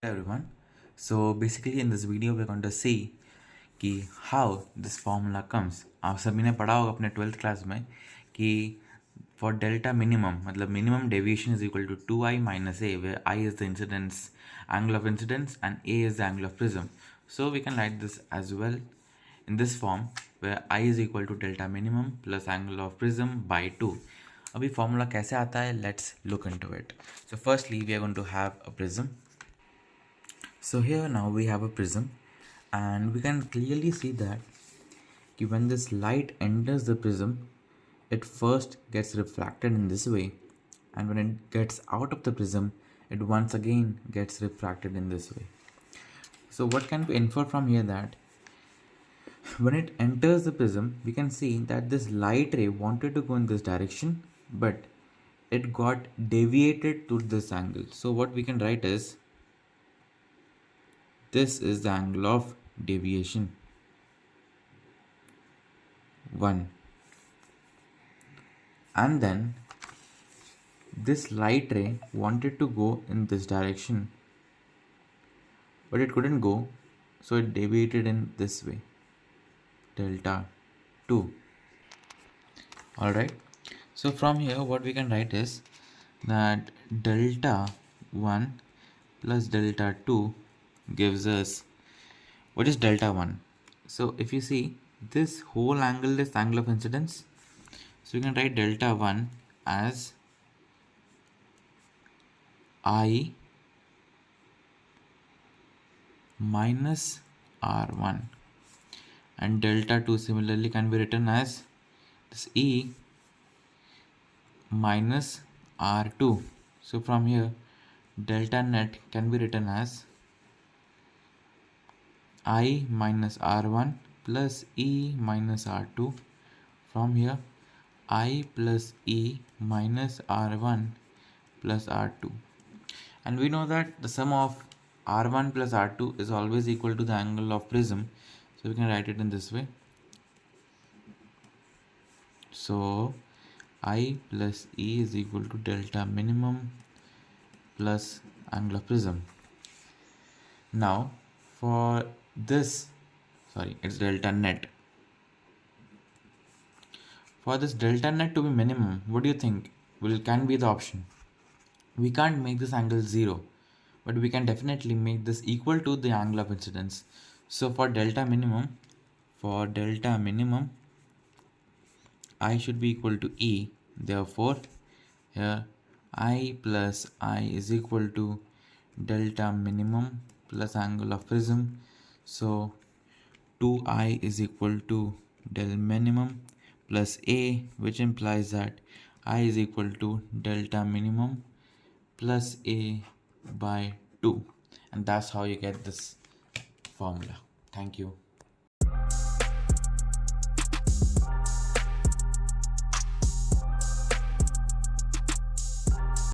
Hey everyone. So basically in this video we're going to see कि how this formula comes. आप सभी ने पढ़ा होगा अपने 12th क्लास में कि for delta minimum मतलब minimum deviation is equal to 2i minus a where I is the incidence angle of incidence and a is the angle of prism. So we can write this as well in this form where I is equal to delta minimum plus angle of prism by 2. अभी formula कैसे आता है? Let's look into it. So firstly we are going to have a prism. So here now we have a prism and we can clearly see that when this light enters the prism, it first gets refracted in this way, and when it gets out of the prism, it once again gets refracted in this way. So what can we infer from here that when it enters the prism, we can see that this light ray wanted to go in this direction, but it got deviated to this angle. So what we can write is this is the angle of deviation 1, and then this light ray wanted to go in this direction but it couldn't go, so it deviated in this way, delta 2. Alright, so from here what we can write is that delta 1 plus delta 2 gives us, what is delta 1? So if you see, this whole angle is angle of incidence, so you can write delta 1 as I minus R1, and delta 2 similarly can be written as this E minus R2. So from here delta net can be written as I minus R1 plus E minus R2. From here I plus E minus R1 plus R2, and we know that the sum of R1 plus R2 is always equal to the angle of prism, so we can write it in this way. So I plus E is equal to delta minimum plus angle of prism. Now for this, it's delta net. For this delta net to be minimum, what do you think can be the option? We can't make this angle 0, but we can definitely make this equal to the angle of incidence. So for delta minimum, I should be equal to E. Therefore here I plus I is equal to delta minimum plus angle of prism. So 2I is equal to del minimum plus A, which implies that I is equal to delta minimum plus A by 2. And that's how you get this formula. Thank you.